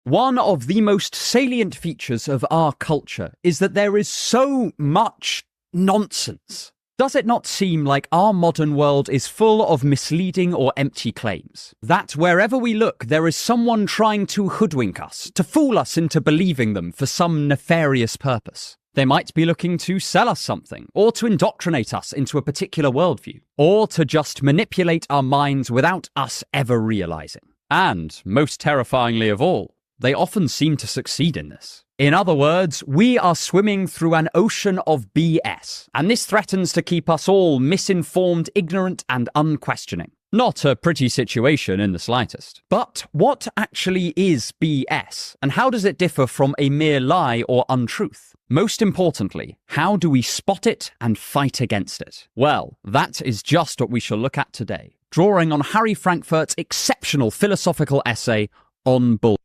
One of the most salient features of our culture is that there is so much nonsense. Does it not seem like our modern world is full of misleading or empty claims? That wherever we look, there is someone trying to hoodwink us, to fool us into believing them for some nefarious purpose. They might be looking to sell us something, or to indoctrinate us into a particular worldview, or to just manipulate our minds without us ever realizing. And, most terrifyingly of all, they often seem to succeed in this. In other words, we are swimming through an ocean of BS, and this threatens to keep us all misinformed, ignorant, and unquestioning. Not a pretty situation in the slightest. But what actually is BS, and how does it differ from a mere lie or untruth? Most importantly, how do we spot it and fight against it? Well, that is just what we shall look at today, drawing on Harry Frankfurt's exceptional philosophical essay on bull.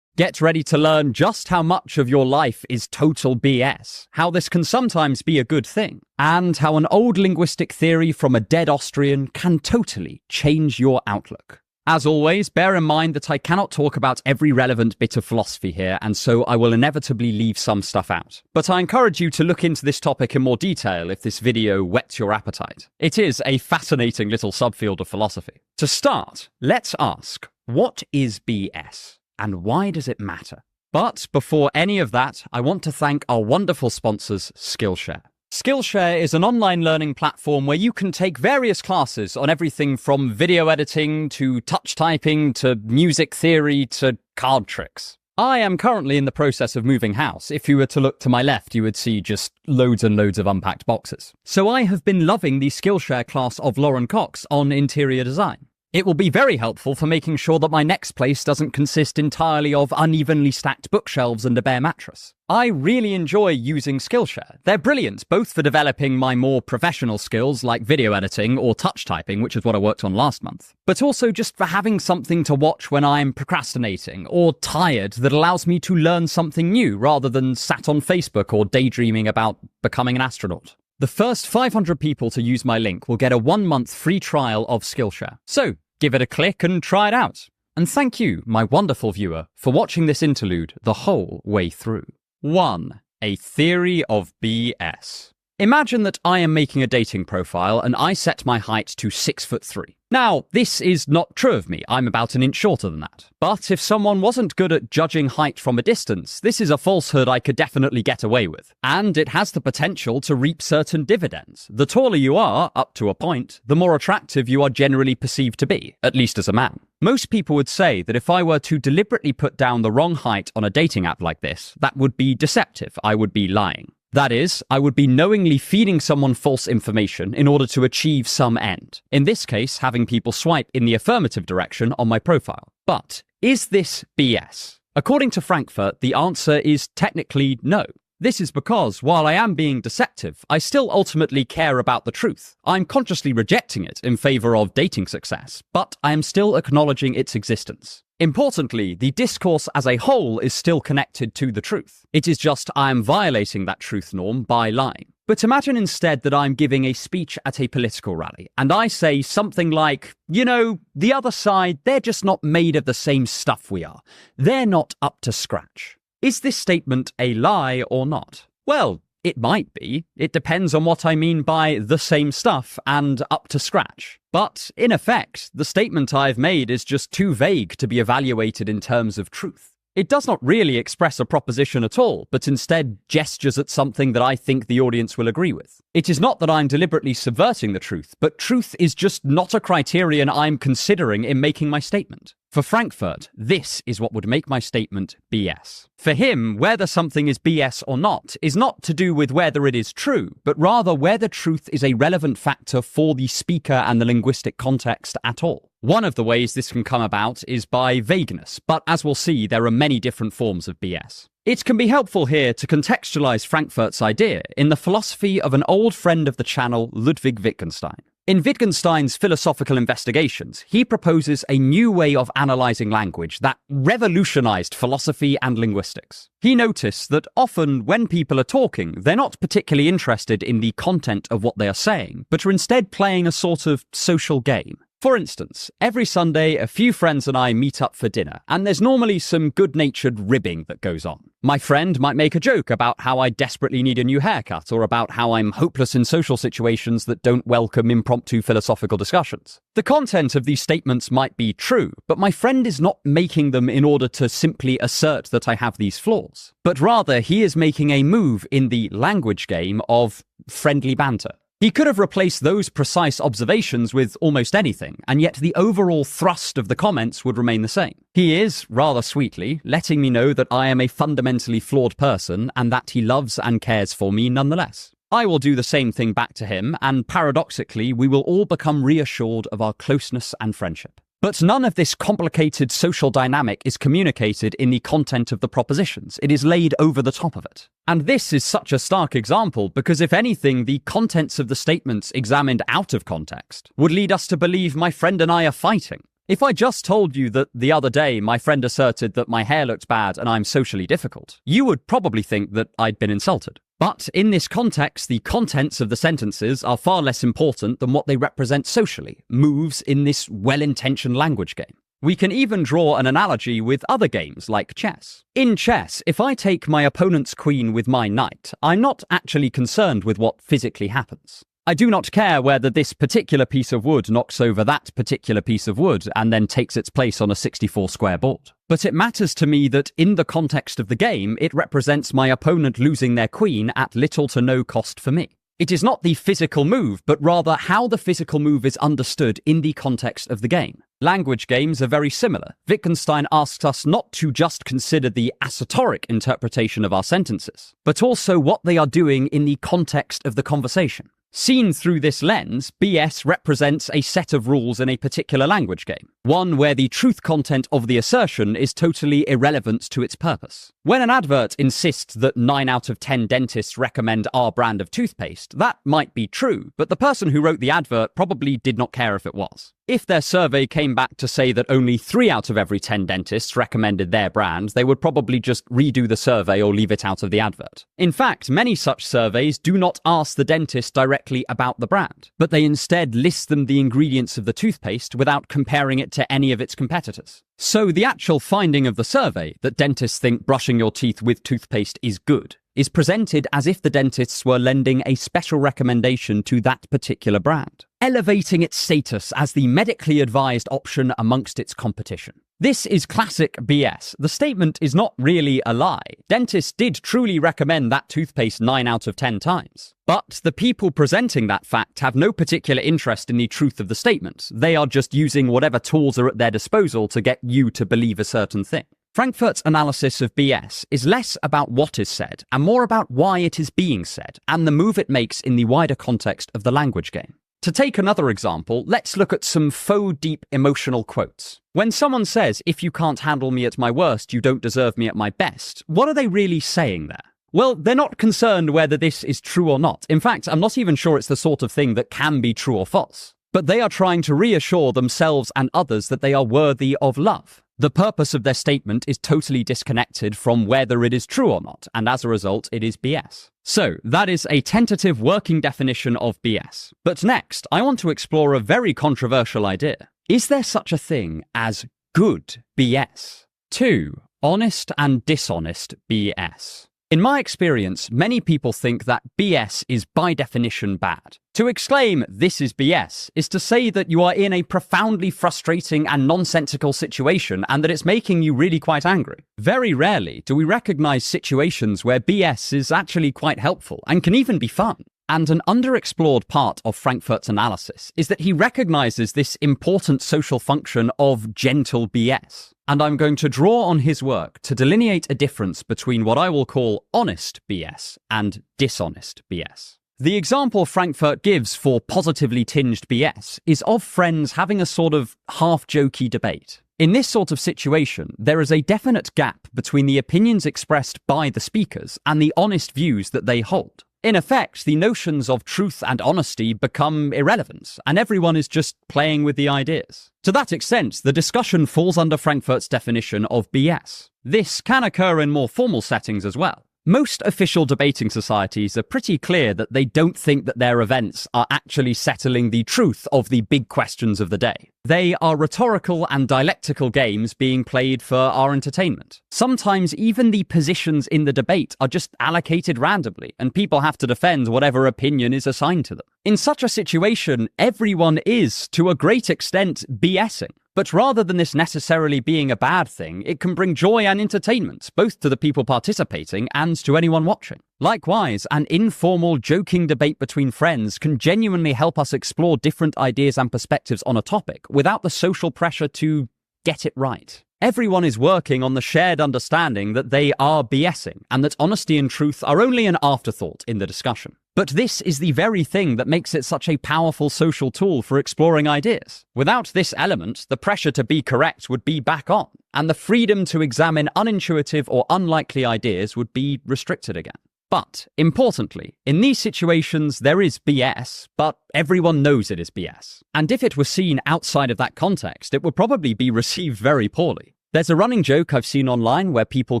Get ready to learn just how much of your life is total BS, how this can sometimes be a good thing, and how an old linguistic theory from a dead Austrian can totally change your outlook. As always, bear in mind that I cannot talk about every relevant bit of philosophy here, and so I will inevitably leave some stuff out. But I encourage you to look into this topic in more detail if this video whets your appetite. It is a fascinating little subfield of philosophy. To start, let's ask, what is BS? And why does it matter? But before any of that, I want to thank our wonderful sponsors, Skillshare. Skillshare is an online learning platform where you can take various classes on everything from video editing to touch typing to music theory to card tricks. I am currently in the process of moving house. If you were to look to my left, you would see just loads and loads of unpacked boxes. So I have been loving the Skillshare class of Lauren Cox on interior design. It will be very helpful for making sure that my next place doesn't consist entirely of unevenly stacked bookshelves and a bare mattress. I really enjoy using Skillshare. They're brilliant, both for developing my more professional skills like video editing or touch typing, which is what I worked on last month, but also just for having something to watch when I'm procrastinating or tired that allows me to learn something new rather than sat on Facebook or daydreaming about becoming an astronaut. The first 500 people to use my link will get a 1-month free trial of Skillshare. So, give it a click and try it out. And thank you, my wonderful viewer, for watching this interlude the whole way through. 1. A theory of BS. Imagine that I am making a dating profile and I set my height to 6'3". Now, this is not true of me. I'm about an inch shorter than that. But if someone wasn't good at judging height from a distance, this is a falsehood I could definitely get away with. And it has the potential to reap certain dividends. The taller you are, up to a point, the more attractive you are generally perceived to be, at least as a man. Most people would say that if I were to deliberately put down the wrong height on a dating app like this, that would be deceptive. I would be lying. That is, I would be knowingly feeding someone false information in order to achieve some end. In this case, having people swipe in the affirmative direction on my profile. But is this BS? According to Frankfurt, the answer is technically no. This is because, while I am being deceptive, I still ultimately care about the truth. I'm consciously rejecting it in favor of dating success, but I am still acknowledging its existence. Importantly, the discourse as a whole is still connected to the truth. It is just I am violating that truth norm by lying. But imagine instead that I'm giving a speech at a political rally, and I say something like, you know, the other side, they're just not made of the same stuff we are. They're not up to scratch. Is this statement a lie or not? Well, it might be. It depends on what I mean by the same stuff and up to scratch. But, in effect, the statement I've made is just too vague to be evaluated in terms of truth. It does not really express a proposition at all, but instead gestures at something that I think the audience will agree with. It is not that I'm deliberately subverting the truth, but truth is just not a criterion I'm considering in making my statement. For Frankfurt, this is what would make my statement BS. For him, whether something is BS or not is not to do with whether it is true, but rather whether truth is a relevant factor for the speaker and the linguistic context at all. One of the ways this can come about is by vagueness, but as we'll see, there are many different forms of BS. It can be helpful here to contextualize Frankfurt's idea in the philosophy of an old friend of the channel, Ludwig Wittgenstein. In Wittgenstein's philosophical investigations, he proposes a new way of analyzing language that revolutionized philosophy and linguistics. He noticed that often when people are talking, they're not particularly interested in the content of what they are saying, but are instead playing a sort of social game. For instance, every Sunday, a few friends and I meet up for dinner, and there's normally some good-natured ribbing that goes on. My friend might make a joke about how I desperately need a new haircut, or about how I'm hopeless in social situations that don't welcome impromptu philosophical discussions. The content of these statements might be true, but my friend is not making them in order to simply assert that I have these flaws, but rather he is making a move in the language game of friendly banter. He could have replaced those precise observations with almost anything, and yet the overall thrust of the comments would remain the same. He is, rather sweetly, letting me know that I am a fundamentally flawed person and that he loves and cares for me nonetheless. I will do the same thing back to him, and paradoxically, we will all become reassured of our closeness and friendship. But none of this complicated social dynamic is communicated in the content of the propositions. It is laid over the top of it. And this is such a stark example because, if anything, the contents of the statements examined out of context would lead us to believe my friend and I are fighting. If I just told you that the other day my friend asserted that my hair looked bad and I'm socially difficult, you would probably think that I'd been insulted. But in this context, the contents of the sentences are far less important than what they represent socially, moves in this well-intentioned language game. We can even draw an analogy with other games like chess. In chess, if I take my opponent's queen with my knight, I'm not actually concerned with what physically happens. I do not care whether this particular piece of wood knocks over that particular piece of wood and then takes its place on a 64-square board. But it matters to me that in the context of the game, it represents my opponent losing their queen at little to no cost for me. It is not the physical move, but rather how the physical move is understood in the context of the game. Language games are very similar. Wittgenstein asks us not to just consider the assoteric interpretation of our sentences, but also what they are doing in the context of the conversation. Seen through this lens, BS represents a set of rules in a particular language game, one where the truth content of the assertion is totally irrelevant to its purpose. When an advert insists that 9 out of 10 dentists recommend our brand of toothpaste, that might be true, but the person who wrote the advert probably did not care if it was. If their survey came back to say that only 3 out of every 10 dentists recommended their brand, they would probably just redo the survey or leave it out of the advert. In fact, many such surveys do not ask the dentist directly about the brand, but they instead list them the ingredients of the toothpaste without comparing it to any of its competitors. So the actual finding of the survey, that dentists think brushing your teeth with toothpaste is good, is presented as if the dentists were lending a special recommendation to that particular brand, elevating its status as the medically advised option amongst its competition. This is classic BS. The statement is not really a lie. Dentists did truly recommend that toothpaste 9 out of 10 times. But the people presenting that fact have no particular interest in the truth of the statement. They are just using whatever tools are at their disposal to get you to believe a certain thing. Frankfurt's analysis of BS is less about what is said and more about why it is being said and the move it makes in the wider context of the language game. To take another example, let's look at some faux deep emotional quotes. When someone says, "If you can't handle me at my worst, you don't deserve me at my best," what are they really saying there? Well, they're not concerned whether this is true or not. In fact, I'm not even sure it's the sort of thing that can be true or false. But they are trying to reassure themselves and others that they are worthy of love. The purpose of their statement is totally disconnected from whether it is true or not, and as a result, it is BS. So, that is a tentative working definition of BS. But next, I want to explore a very controversial idea. Is there such a thing as good BS? 2. Honest and dishonest BS. In my experience, many people think that BS is by definition bad. To exclaim, "This is BS," is to say that you are in a profoundly frustrating and nonsensical situation and that it's making you really quite angry. Very rarely do we recognize situations where BS is actually quite helpful and can even be fun. And an underexplored part of Frankfurt's analysis is that he recognizes this important social function of gentle BS. And I'm going to draw on his work to delineate a difference between what I will call honest BS and dishonest BS. The example Frankfurt gives for positively tinged BS is of friends having a sort of half-jokey debate. In this sort of situation, there is a definite gap between the opinions expressed by the speakers and the honest views that they hold. In effect, the notions of truth and honesty become irrelevant, and everyone is just playing with the ideas. To that extent, the discussion falls under Frankfurt's definition of BS. This can occur in more formal settings as well. Most official debating societies are pretty clear that they don't think that their events are actually settling the truth of the big questions of the day. They are rhetorical and dialectical games being played for our entertainment. Sometimes even the positions in the debate are just allocated randomly, and people have to defend whatever opinion is assigned to them. In such a situation, everyone is, to a great extent, BSing. But rather than this necessarily being a bad thing, it can bring joy and entertainment, both to the people participating and to anyone watching. Likewise, an informal, joking debate between friends can genuinely help us explore different ideas and perspectives on a topic without the social pressure to get it right. Everyone is working on the shared understanding that they are BSing, and that honesty and truth are only an afterthought in the discussion. But this is the very thing that makes it such a powerful social tool for exploring ideas. Without this element, the pressure to be correct would be back on, and the freedom to examine unintuitive or unlikely ideas would be restricted again. But, importantly, in these situations there is BS, but everyone knows it is BS. And if it was seen outside of that context, it would probably be received very poorly. There's a running joke I've seen online where people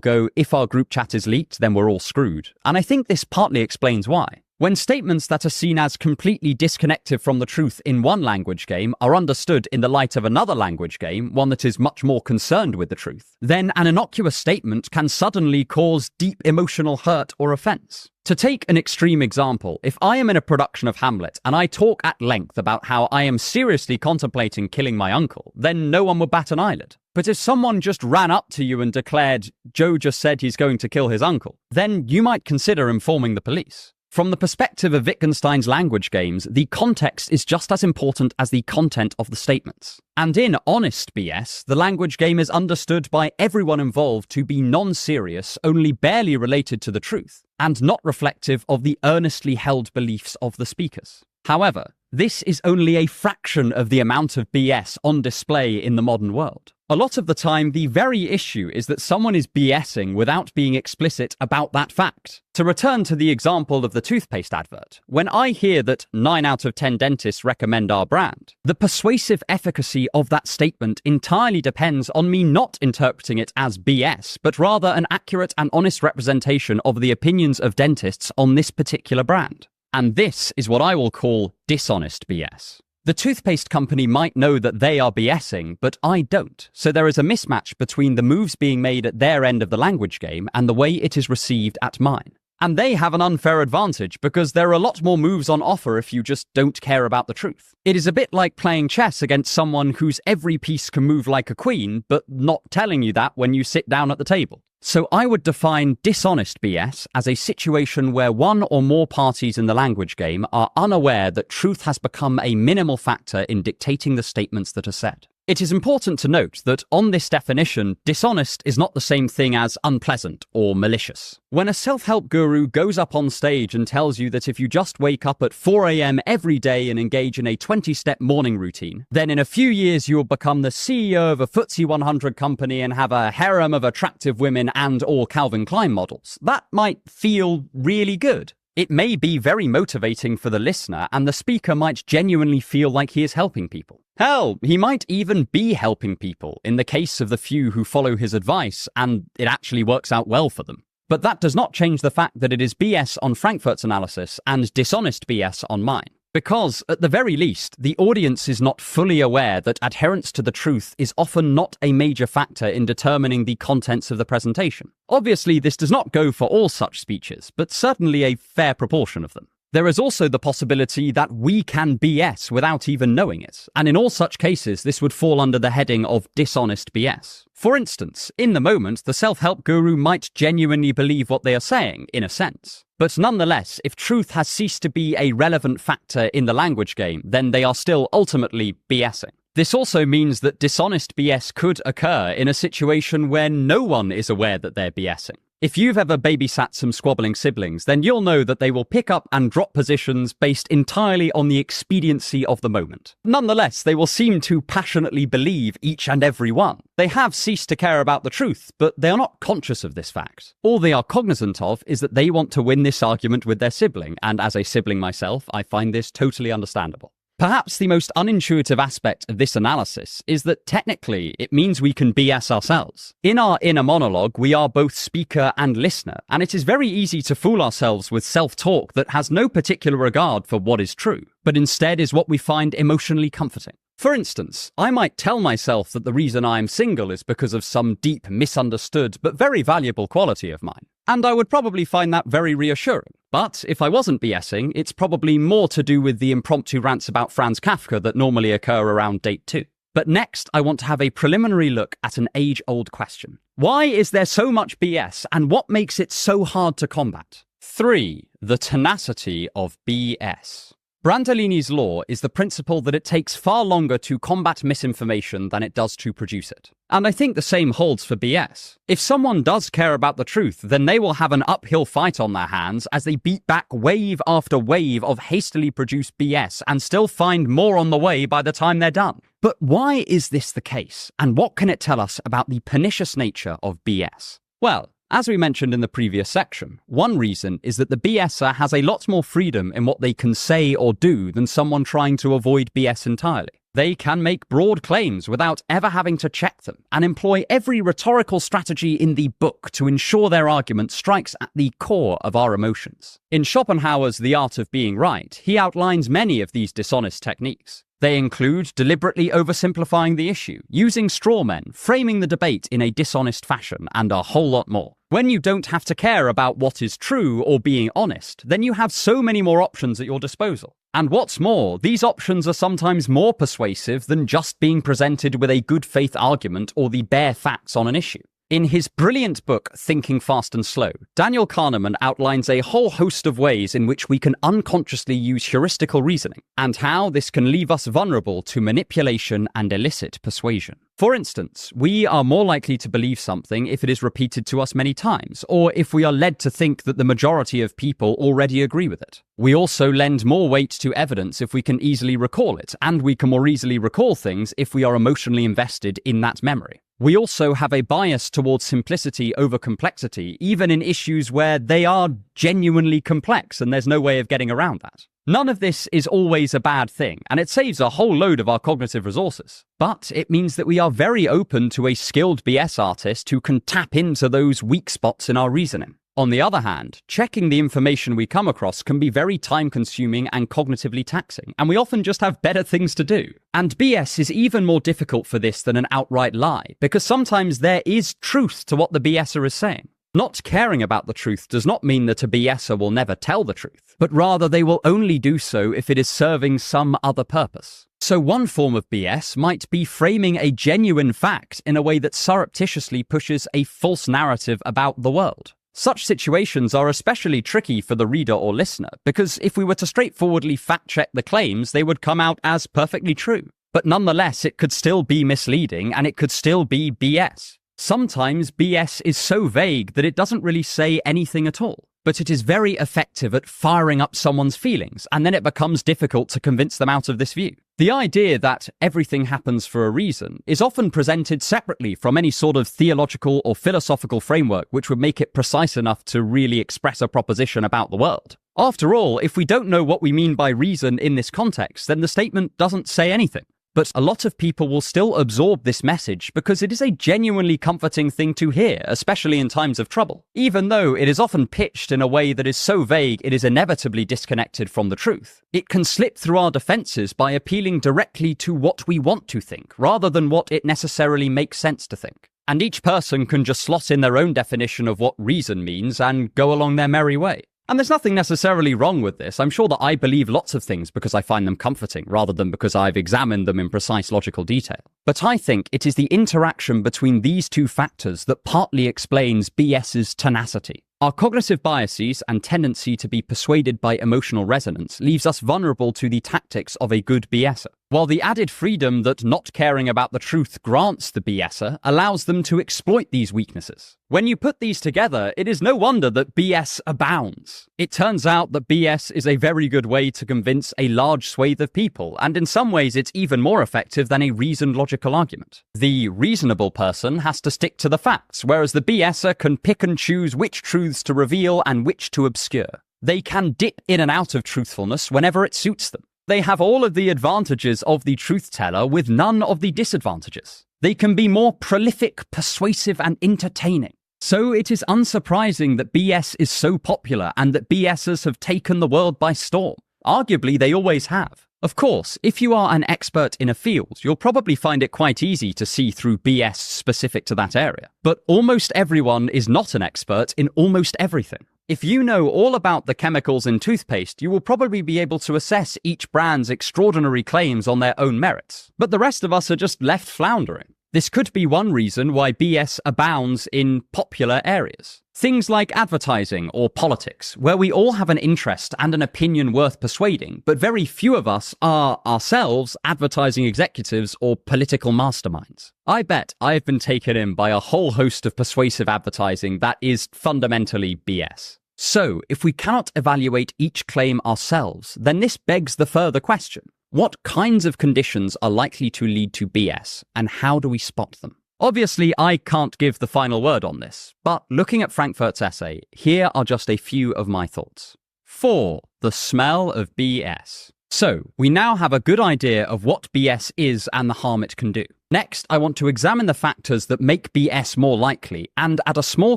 go, if our group chat is leaked, then we're all screwed. And I think this partly explains why. When statements that are seen as completely disconnected from the truth in one language game are understood in the light of another language game, one that is much more concerned with the truth, then an innocuous statement can suddenly cause deep emotional hurt or offense. To take an extreme example, if I am in a production of Hamlet and I talk at length about how I am seriously contemplating killing my uncle, then no one would bat an eyelid. But if someone just ran up to you and declared, Joe just said he's going to kill his uncle, then you might consider informing the police. From the perspective of Wittgenstein's language games, the context is just as important as the content of the statements. And in honest BS, the language game is understood by everyone involved to be non-serious, only barely related to the truth, and not reflective of the earnestly held beliefs of the speakers. However, this is only a fraction of the amount of BS on display in the modern world. A lot of the time, the very issue is that someone is BSing without being explicit about that fact. To return to the example of the toothpaste advert, when I hear that 9 out of 10 dentists recommend our brand, the persuasive efficacy of that statement entirely depends on me not interpreting it as BS, but rather an accurate and honest representation of the opinions of dentists on this particular brand. And this is what I will call dishonest BS. The toothpaste company might know that they are BSing, but I don't. So there is a mismatch between the moves being made at their end of the language game and the way it is received at mine. And they have an unfair advantage because there are a lot more moves on offer if you just don't care about the truth. It is a bit like playing chess against someone whose every piece can move like a queen, but not telling you that when you sit down at the table. So I would define dishonest BS as a situation where one or more parties in the language game are unaware that truth has become a minimal factor in dictating the statements that are said. It is important to note that on this definition, dishonest is not the same thing as unpleasant or malicious. When a self-help guru goes up on stage and tells you that if you just wake up at 4 a.m. every day and engage in a 20-step morning routine, then in a few years you will become the CEO of a FTSE 100 company and have a harem of attractive women and or Calvin Klein models, that might feel really good. It may be very motivating for the listener, and the speaker might genuinely feel like he is helping people. Hell, he might even be helping people in the case of the few who follow his advice, and it actually works out well for them. But that does not change the fact that it is BS on Frankfurt's analysis and dishonest BS on mine. Because, at the very least, the audience is not fully aware that adherence to the truth is often not a major factor in determining the contents of the presentation. Obviously, this does not go for all such speeches, but certainly a fair proportion of them. There is also the possibility that we can BS without even knowing it, and in all such cases, this would fall under the heading of dishonest BS. For instance, in the moment, the self-help guru might genuinely believe what they are saying, in a sense. But nonetheless, if truth has ceased to be a relevant factor in the language game, then they are still ultimately BSing. This also means that dishonest BS could occur in a situation where no one is aware that they're BSing. If you've ever babysat some squabbling siblings, then you'll know that they will pick up and drop positions based entirely on the expediency of the moment. Nonetheless, they will seem to passionately believe each and every one. They have ceased to care about the truth, but they are not conscious of this fact. All they are cognizant of is that they want to win this argument with their sibling, and as a sibling myself, I find this totally understandable. Perhaps the most unintuitive aspect of this analysis is that technically it means we can BS ourselves. In our inner monologue, we are both speaker and listener, and it is very easy to fool ourselves with self-talk that has no particular regard for what is true, but instead is what we find emotionally comforting. For instance, I might tell myself that the reason I am single is because of some deep, misunderstood, but very valuable quality of mine. And I would probably find that very reassuring. But if I wasn't BSing, it's probably more to do with the impromptu rants about Franz Kafka that normally occur around date 2. But next, I want to have a preliminary look at an age-old question. Why is there so much BS, and what makes it so hard to combat? 3. The tenacity of BS. Brandolini's law is the principle that it takes far longer to combat misinformation than it does to produce it. And I think the same holds for BS. If someone does care about the truth, then they will have an uphill fight on their hands as they beat back wave after wave of hastily produced BS and still find more on the way by the time they're done. But why is this the case? And what can it tell us about the pernicious nature of BS? Well, as we mentioned in the previous section, one reason is that the BSer has a lot more freedom in what they can say or do than someone trying to avoid BS entirely. They can make broad claims without ever having to check them, and employ every rhetorical strategy in the book to ensure their argument strikes at the core of our emotions. In Schopenhauer's The Art of Being Right, he outlines many of these dishonest techniques. They include deliberately oversimplifying the issue, using straw men, framing the debate in a dishonest fashion, and a whole lot more. When you don't have to care about what is true or being honest, then you have so many more options at your disposal. And what's more, these options are sometimes more persuasive than just being presented with a good faith argument or the bare facts on an issue. In his brilliant book, Thinking Fast and Slow, Daniel Kahneman outlines a whole host of ways in which we can unconsciously use heuristical reasoning, and how this can leave us vulnerable to manipulation and illicit persuasion. For instance, we are more likely to believe something if it is repeated to us many times, or if we are led to think that the majority of people already agree with it. We also lend more weight to evidence if we can easily recall it, and we can more easily recall things if we are emotionally invested in that memory. We also have a bias towards simplicity over complexity, even in issues where they are genuinely complex and there's no way of getting around that. None of this is always a bad thing, and it saves a whole load of our cognitive resources. But it means that we are very open to a skilled BS artist who can tap into those weak spots in our reasoning. On the other hand, checking the information we come across can be very time-consuming and cognitively taxing, and we often just have better things to do. And BS is even more difficult for this than an outright lie, because sometimes there is truth to what the BSer is saying. Not caring about the truth does not mean that a BSer will never tell the truth, but rather they will only do so if it is serving some other purpose. So one form of BS might be framing a genuine fact in a way that surreptitiously pushes a false narrative about the world. Such situations are especially tricky for the reader or listener, because if we were to straightforwardly fact-check the claims, they would come out as perfectly true. But nonetheless, it could still be misleading, and it could still be BS. Sometimes BS is so vague that it doesn't really say anything at all, but it is very effective at firing up someone's feelings, and then it becomes difficult to convince them out of this view. The idea that everything happens for a reason is often presented separately from any sort of theological or philosophical framework which would make it precise enough to really express a proposition about the world. After all, if we don't know what we mean by reason in this context, then the statement doesn't say anything. But a lot of people will still absorb this message because it is a genuinely comforting thing to hear, especially in times of trouble. Even though it is often pitched in a way that is so vague it is inevitably disconnected from the truth, it can slip through our defenses by appealing directly to what we want to think, rather than what it necessarily makes sense to think. And each person can just slot in their own definition of what reason means and go along their merry way. And there's nothing necessarily wrong with this. I'm sure that I believe lots of things because I find them comforting, rather than because I've examined them in precise logical detail. But I think it is the interaction between these two factors that partly explains BS's tenacity. Our cognitive biases and tendency to be persuaded by emotional resonance leaves us vulnerable to the tactics of a good BSer, while the added freedom that not caring about the truth grants the BSer allows them to exploit these weaknesses. When you put these together, it is no wonder that BS abounds. It turns out that BS is a very good way to convince a large swathe of people, and in some ways it's even more effective than a reasoned logical argument. The reasonable person has to stick to the facts, whereas the BSer can pick and choose which truths to reveal and which to obscure. They can dip in and out of truthfulness whenever it suits them. They have all of the advantages of the truth teller with none of the disadvantages. They can be more prolific, persuasive, and entertaining. So it is unsurprising that BS is so popular and that BSers have taken the world by storm. Arguably, they always have. Of course, if you are an expert in a field, you'll probably find it quite easy to see through BS specific to that area. But almost everyone is not an expert in almost everything. If you know all about the chemicals in toothpaste, you will probably be able to assess each brand's extraordinary claims on their own merits. But the rest of us are just left floundering. This could be one reason why BS abounds in popular areas. Things like advertising or politics, where we all have an interest and an opinion worth persuading, but very few of us are ourselves advertising executives or political masterminds. I bet I've been taken in by a whole host of persuasive advertising that is fundamentally BS. So, if we cannot evaluate each claim ourselves, then this begs the further question. What kinds of conditions are likely to lead to BS, and how do we spot them? Obviously, I can't give the final word on this, but looking at Frankfurt's essay, here are just a few of my thoughts. 4. The smell of BS. So, we now have a good idea of what BS is and the harm it can do. Next, I want to examine the factors that make BS more likely and add a small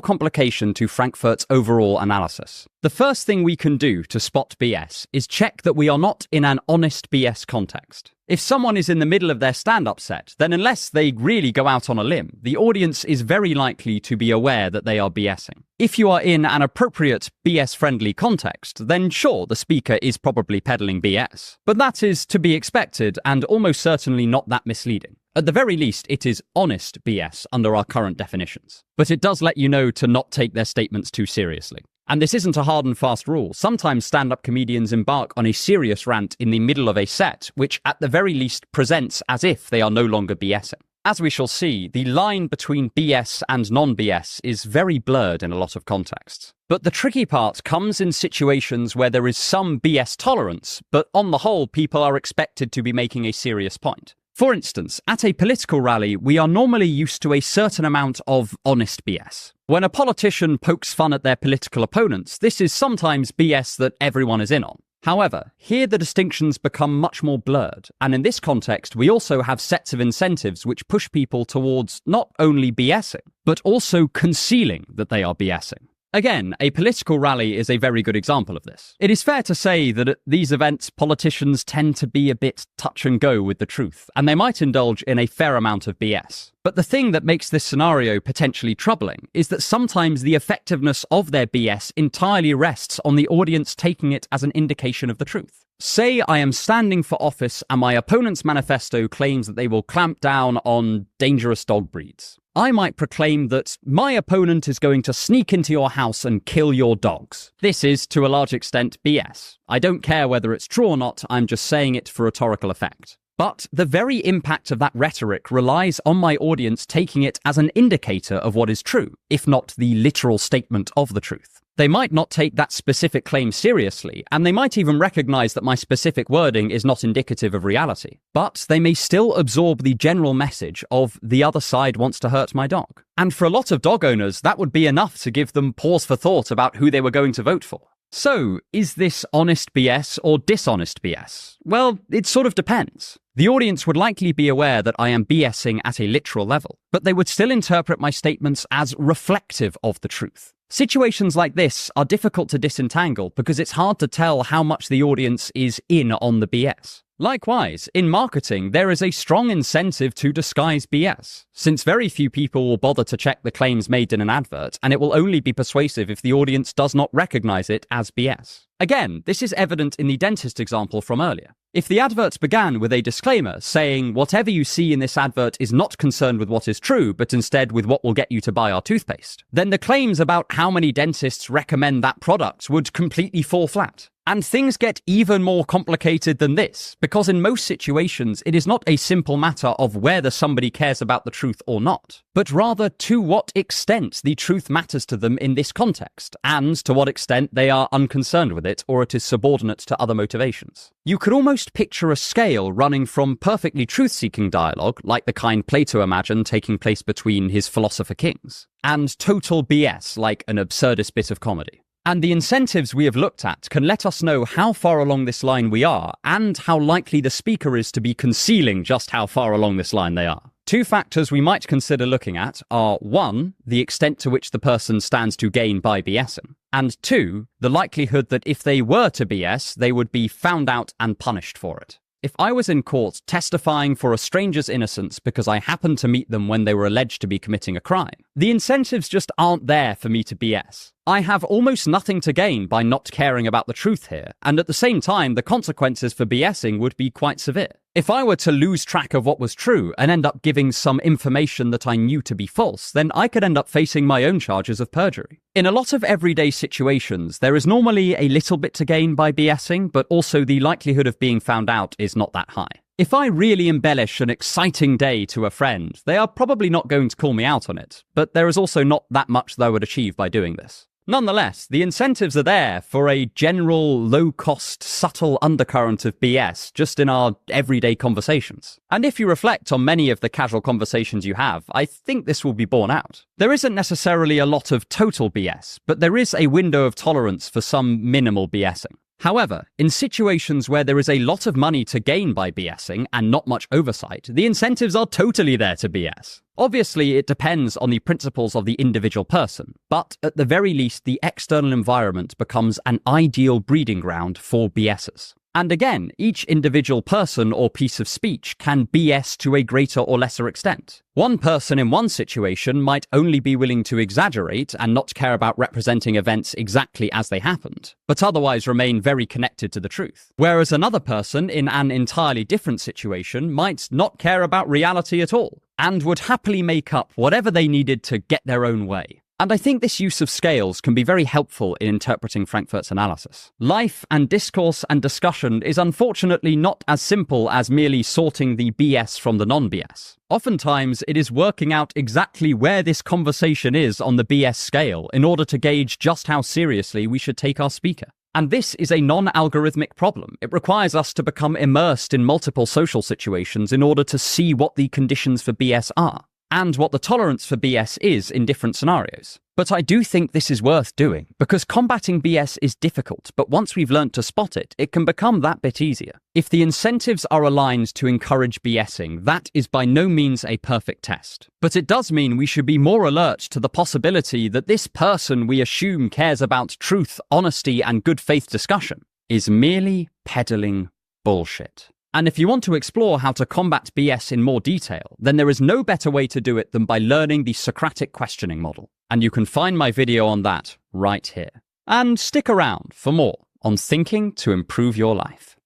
complication to Frankfurt's overall analysis. The first thing we can do to spot BS is check that we are not in an honest BS context. If someone is in the middle of their stand-up set, then unless they really go out on a limb, the audience is very likely to be aware that they are BSing. If you are in an appropriate BS-friendly context, then sure, the speaker is probably peddling BS. But that is to be expected and almost certainly not that misleading. At the very least, it is honest BS under our current definitions. But it does let you know to not take their statements too seriously. And this isn't a hard and fast rule. Sometimes stand-up comedians embark on a serious rant in the middle of a set, which at the very least presents as if they are no longer BSing. As we shall see, the line between BS and non-BS is very blurred in a lot of contexts. But the tricky part comes in situations where there is some BS tolerance, but on the whole, people are expected to be making a serious point. For instance, at a political rally, we are normally used to a certain amount of honest BS. When a politician pokes fun at their political opponents, this is sometimes BS that everyone is in on. However, here the distinctions become much more blurred, and in this context, we also have sets of incentives which push people towards not only BSing, but also concealing that they are BSing. Again, a political rally is a very good example of this. It is fair to say that at these events, politicians tend to be a bit touch and go with the truth, and they might indulge in a fair amount of BS. But the thing that makes this scenario potentially troubling is that sometimes the effectiveness of their BS entirely rests on the audience taking it as an indication of the truth. Say I am standing for office and my opponent's manifesto claims that they will clamp down on dangerous dog breeds. I might proclaim that my opponent is going to sneak into your house and kill your dogs. This is, to a large extent, BS. I don't care whether it's true or not, I'm just saying it for rhetorical effect. But the very impact of that rhetoric relies on my audience taking it as an indicator of what is true, if not the literal statement of the truth. They might not take that specific claim seriously, and they might even recognize that my specific wording is not indicative of reality. But they may still absorb the general message of the other side wants to hurt my dog. And for a lot of dog owners, that would be enough to give them pause for thought about who they were going to vote for. So, is this honest BS or dishonest BS? Well, it sort of depends. The audience would likely be aware that I am BSing at a literal level, but they would still interpret my statements as reflective of the truth. Situations like this are difficult to disentangle because it's hard to tell how much the audience is in on the BS. Likewise, in marketing, there is a strong incentive to disguise BS, since very few people will bother to check the claims made in an advert, and it will only be persuasive if the audience does not recognize it as BS. Again, this is evident in the dentist example from earlier. If the advert began with a disclaimer saying, whatever you see in this advert is not concerned with what is true, but instead with what will get you to buy our toothpaste, then the claims about how many dentists recommend that product would completely fall flat. And things get even more complicated than this, because in most situations, it is not a simple matter of whether somebody cares about the truth or not, but rather to what extent the truth matters to them in this context, and to what extent they are unconcerned with it or it is subordinate to other motivations. You could almost picture a scale running from perfectly truth-seeking dialogue, like the kind Plato imagined taking place between his philosopher kings, and total BS, like an absurdist bit of comedy. And the incentives we have looked at can let us know how far along this line we are and how likely the speaker is to be concealing just how far along this line they are. Two factors we might consider looking at are 1, the extent to which the person stands to gain by BSing, and 2, the likelihood that if they were to BS, they would be found out and punished for it. If I was in court testifying for a stranger's innocence because I happened to meet them when they were alleged to be committing a crime, the incentives just aren't there for me to BS. I have almost nothing to gain by not caring about the truth here, and at the same time, the consequences for BSing would be quite severe. If I were to lose track of what was true and end up giving some information that I knew to be false, then I could end up facing my own charges of perjury. In a lot of everyday situations, there is normally a little bit to gain by BSing, but also the likelihood of being found out is not that high. If I really embellish an exciting day to a friend, they are probably not going to call me out on it, but there is also not that much that I would achieve by doing this. Nonetheless, the incentives are there for a general, low-cost, subtle undercurrent of BS just in our everyday conversations. And if you reflect on many of the casual conversations you have, I think this will be borne out. There isn't necessarily a lot of total BS, but there is a window of tolerance for some minimal BSing. However, in situations where there is a lot of money to gain by BSing and not much oversight, the incentives are totally there to BS. Obviously, it depends on the principles of the individual person, but at the very least, the external environment becomes an ideal breeding ground for BSers. And again, each individual person or piece of speech can BS to a greater or lesser extent. One person in one situation might only be willing to exaggerate and not care about representing events exactly as they happened, but otherwise remain very connected to the truth. Whereas another person in an entirely different situation might not care about reality at all, and would happily make up whatever they needed to get their own way. And I think this use of scales can be very helpful in interpreting Frankfurt's analysis. Life and discourse and discussion is unfortunately not as simple as merely sorting the BS from the non-BS. Oftentimes, it is working out exactly where this conversation is on the BS scale in order to gauge just how seriously we should take our speaker. And this is a non-algorithmic problem. It requires us to become immersed in multiple social situations in order to see what the conditions for BS are, and what the tolerance for BS is in different scenarios. But I do think this is worth doing, because combating BS is difficult, but once we've learned to spot it, it can become that bit easier. If the incentives are aligned to encourage BSing, that is by no means a perfect test. But it does mean we should be more alert to the possibility that this person we assume cares about truth, honesty, and good faith discussion is merely peddling bullshit. And if you want to explore how to combat BS in more detail, then there is no better way to do it than by learning the Socratic questioning model. And you can find my video on that right here. And stick around for more on thinking to improve your life.